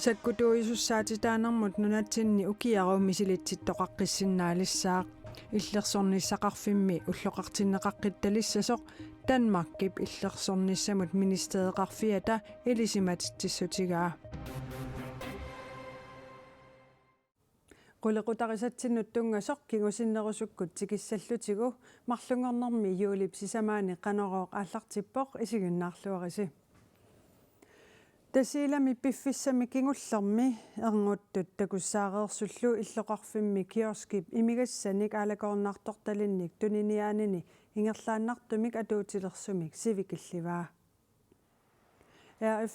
Sakkutuisussaatitaanermut nunatsinni ukiarumisilittittoqaqqissinnaalissaaq иллерсорниссақарфимми уллоқартиннеқаққитталиссасоқ Данмаркип иллерсорнissamut министееқарфиата илисиматиссутигаа qullequtarisatsinut tungasoq kingusиннерусуккут тикиссаллутигу марлунгорнэрми юулип сисамаани qanoroq ааллартиппоқ исигуннаарлуариси тасилами пиффиссами кингуллерми эрнуттут такуссаареерсуллу иллоқарфимми киоскип имигассаник аалакорнаарторталинник туниниаанини ингерлааннартумик атуутилерсумик сивикилливаа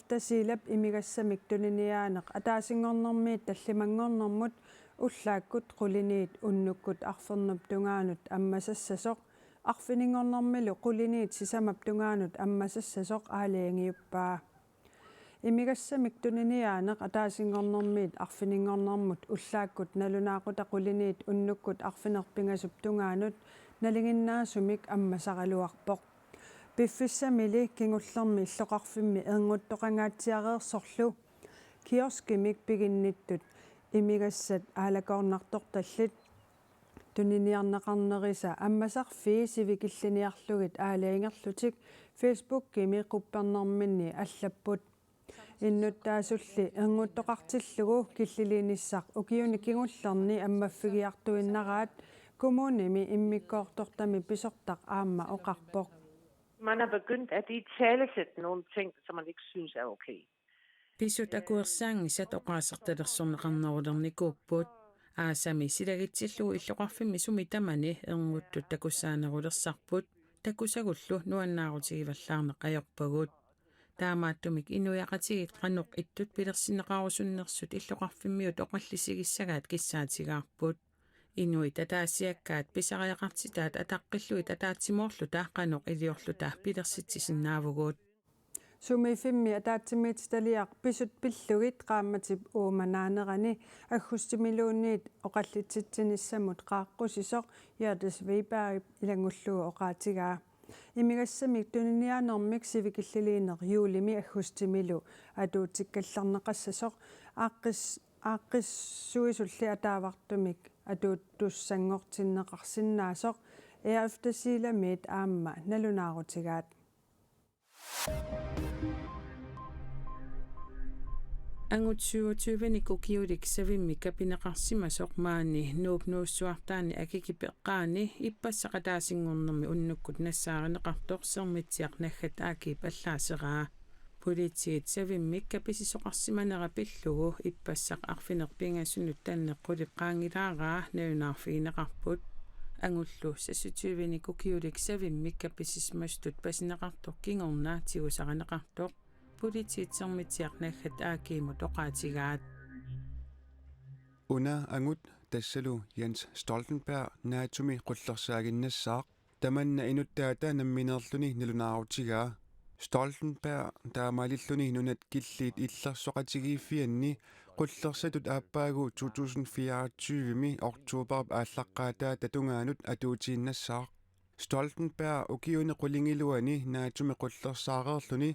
тасилап имигассамик туниниаанеқ атаасингорнэрмиит таллимангорнэрмут уллааккут quliniit уннуккут арфернуп тунгаанут аммасассасоқ арфинингорнэрмилу quliniit сисамап тунгаанут аммасассасоқ аалиангиуппаа имигассамик туниниаанеқ атаасингорнэрмиит арфинингорнэрмут уллааккут налунаақута quliniit уннуккут арфинерпингасуп тунгаанут налингиннаасумик аммасаралуарпоқ пиффиссамили кингуллерми иллоқарфимми эрнгуттоқангаатсиареерсорлу киоскимик пигинниттут имигассат аалакорнарторталлит туниниарнеқарнериса аммасарфии сивикиллиниарлугит аалаингерлутик Facebook кими қуппернэрминни аллаппут иннуттаасулли эрнгуттоқартиллугу киллилиниссақ укиуни кигуллерни аммаффигиартуиннараат kommunimi иммиккоортортами писортақ аама оқарпоқ. Man har begyndt at italesætte nogle ting, som man ikke synes er okay. Pisut akuersaangisat oqaasartalersorneqarnerulernikkuupput aasami silagitsillu illoqarfimmi sumi tamani ernguttu takussaanerulersarput takusagullu nuannaarutigivallаарneq ajorpagut taamaattumik inuiaqatigit qanoq ittut pilersinneqarusunnersut illoqarfimmiut oqallisigisagaat kissaatigaarput inuit ataasiakkaat pisariaqartitaat ataqqilluit ataatsimorlu taaqqanoq iliorluta pilersitsisinaavugut sumifimmi ataatsimmiitaliaq pisut pillugit qaammatip uumanaanерани аггустимилуунниит oqallitsitsinnissamut qaaqqusиsoq Hjertes Weberg ilangullugu oqaatigaa имигассамик тунниаанермик сивикиллилиинер юулими аггустимилу атуутиккалларнеқассасоқ ааққиссуисулли атаавартумик атууттуссангортиннеқарсиннаасоқ эафтасиламиит аама налунаарутигаат Angutsuutuuvanik ukiulik savimmi kapineqarsimasoq maani nuupnuussuartaani akikipeqqaani ippassaqataasingornermi unnukkut nassaareneqartoq sermitsiaq naggat aakip allaaseraa politiit savimmik kapisisoqarsimanera pillugu ippassaq arfinerpingasunut tanneqquliqqaangilaaraa naunaarfigineqarput angullu sassutuuvanik ukiulik savimmik kapisismastut pasineqartoq kingornaa tigusareneqartoq politiitsermitsiarnaggat aakiimut oqaatigaat Una angut tassalu Jens Stoltenberg naatumi qullersaaginnassaaq tamanna inuttaata namminerluni nalunaaruutigaa Stoltenberg taamalilluni nunat killiit illersoqatigiiffianni qullersatut aappaagu 2024 oktober ааllaqqaataa tatungaanut atuutiinnassaaq Stoltenberg ukiuni qulingiluani naatumi qullersaareerluni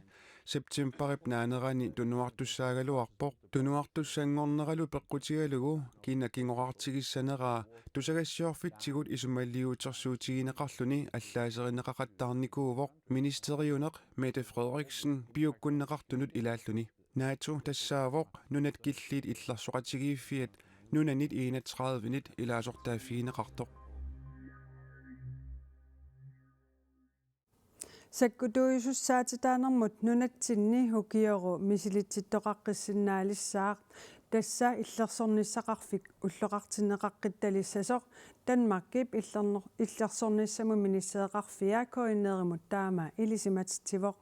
septemberip naanerani tunuartussaagaluarpoq tunuartussangorneralu peqqutigalugu kina kingoqartigissaneraa tusagassiorfitsigut isumalliutersuutigineqarluni allaaserineqaqattaarnikuuvoq ministeriuneq Mette Frederiksen biukkunneqartunut ilaalluni NATO tassaavoq nunat killiit illersoqatigiiffiat nunanit 31 ilaasortaafiineqartoq Sakkutuisussaatitaanermut nunatsinni hukioru misilitsittoqaqqissinnaalissaaq tassa illersornissaqarfik ulloqartinneqaqqitalissasoq Danmarkip illersornissamu ministereqarfia koinneerimut taama ilisimatitivoq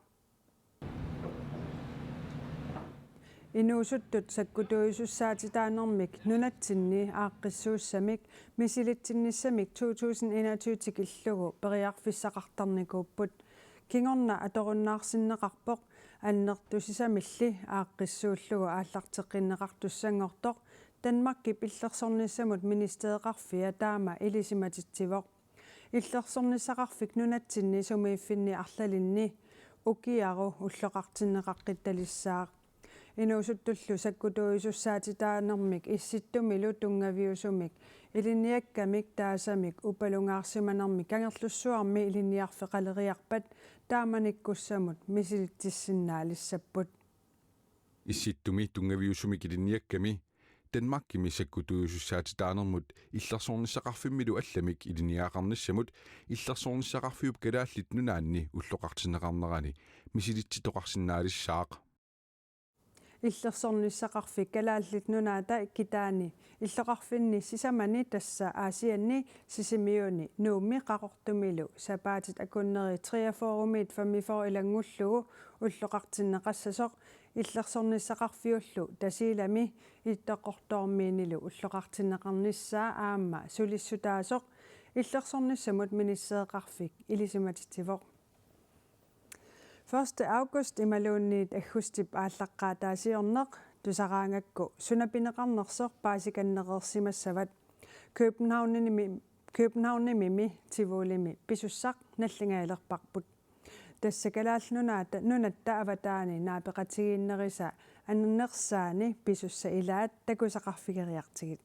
inuusuttut sakkutuisussaatitaanermik nunatsinni aaqqissuussamik misilitsinnissamik 2021 tikillugu periarfissaqartarnikuupput kingorna atorunnaarsinneqarpoq annertusisamilli aaqqissuullugu aallarteqinneqartussangortoq Danmarkip illersornissamut ministereqarfia taama ilisimatitivoq illersornissaqarfik nunatsinni sumiiffinni arlalinni ukiaru ulloqartinneqaqqitalissaaq inuusuttullu sakkutuisussaatitaanermik issittumilu tungaviusumik iliniakkamik taasamik upalungaarsimanermik kangerlussuarmi iliniarfeqaleriarpat taamanikkussamut misilittissinnaalissapput Issittumi tungaviusumik iliniakkami Danmarkimi sakkutuisussaatitaanermut illersornissaqarfimmilu allamik iliniaaqarnissamut illersornissaqarfiup kalaallit nunaanni ulloqartineqarnerani misilitsitoqarsinnaalissaaq иллерсорниссақарфик калааллит нунаата китаани иллоқарфинни сисамани тасса аасианни сисимиуни нуумми қақортумилу сапаатит акуннери триафорумит фаммифор илангуллугу уллоқартиннеқассасоқ иллерсорниссақарфиуллу тасилами иттоққортоормиинилу уллоқартиннеқарниссаа аама сулиссутаасоқ иллерсорниссамут миниссеэқарфик илисиматитсивоқ 1. august imaluunniit aggustip ааllaqqaataasiorneq tusaraangakku sunapineqarnersoq paasikanneqersimassavat Københavnimi Tivolimi pisussaq nallingaalerparput тассакалаалнунаата нунатта аватаани нааpeqatigiinnerisa аннерсаани писусса илаат такусақарфигериартигит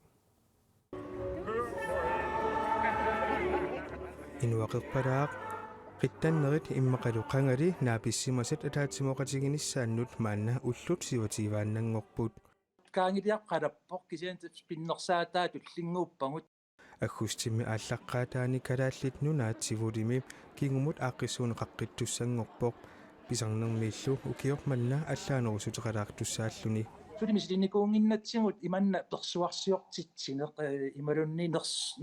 инуақерпалаақ qittannerit immeqalu qangali naapissimasat ataatimoqatiginissaaannut maanna ullut sivativaannanngorput kaangiliaqqalappoq kisian spinnersaataat ullinguuppangut аггустимми ааллаққаатаани калааллит нунаат сивулими кингумут ааққиссуунеқаққиттуссангорпоқ писарнермииллу укиорманна аллаанерусутеқалаартуссааллуни сулимисилинникуунгиннатсигут иманна персуарсиортитсинеқ ималунни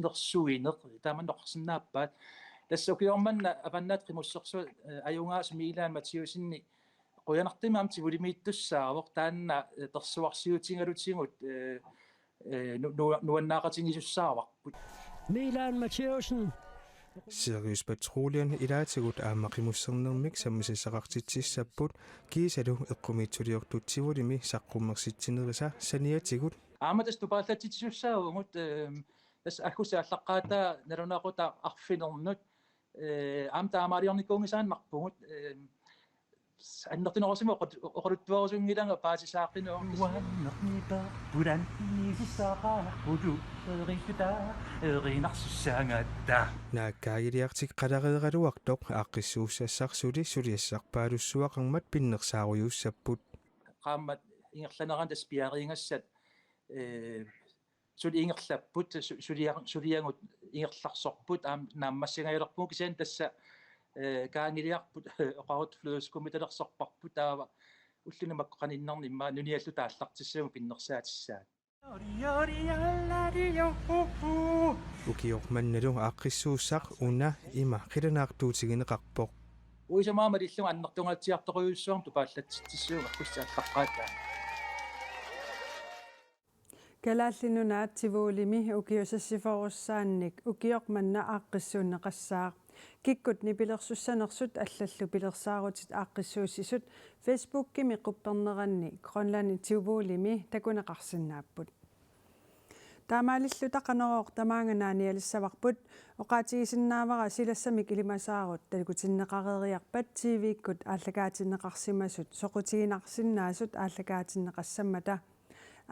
нерсуинеқ тааманнеқарсинааппаат тассукиорманна апаннаат қимуссерсу аюнгаас милаан матиусинни қуянартимаам сивулимииттуссаавоқ таанна персуарсиутингалутсигут nuannaaqatingissussaarvarput Milan Mathieusen Seriøs Petroleum ilaatigut aammaqimussernermik sammisissaqartitsissapput kiisalu eqqumitsuliortutsivulimi saqqummersitsinerisa saniatigut aamatas tupaallatitsussaavungut tas akkusi allaqqaata nalunaaqota arfinernut aam taamaaliornikuungisaanmarpungut аннертинерсимо оқорутtuarusungilanga paasisaaqinuornis Wannernipa purannisisaqarpulu erituta erinarsussaangatta naakkaagiliartik qalareeraluartoq aaqqissuussassarсули suliassarpaalussuaqarmat pinnersaarujuussapput qaammat ingerlaneran tas piariingassat suli ingerlapput suliangut ingerlarsorput aam naammassingayulerpuu kisian tassa kaangiliarput oqarut fluuskumitalersorparput taava ullunumakkoqaninnarnimma nuniallu taallartissaamu pinnersaatissaat ukiormannalu aaqqissuussaq una ima qilanaartuutigineqarpoq uisamaama lillunga annertungaatiartoquyussuarm tupaallatsitsissuuma akkussaallaqqaattaa kalaallinunaat tivuulimi ukiusassiforussaannik ukiormanna aaqqissuunneqassaaq kikkut nipilersussanersut allallu pilersaarutit aaqqissuussisut Facebook-kimi qupperneranni Grønlandi tivuulimi takuneqarsinnaapput taamaalillutaqanerooq tamaanganaani alissavarput oqaatigisinnaavara silassamik ilimasaarut talkutinneqareriarpat TV-kkut aallakaatinneqarsimasut soqutiginarsinnaasut aallakaatinneqassammata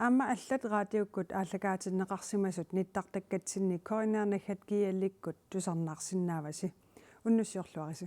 аама аллат радиоккут ааллагаатиннеқарсимасут ниттартаккатсинни коинернаггат киалликкут тусарнаарсинааваси уннуссиорлуариси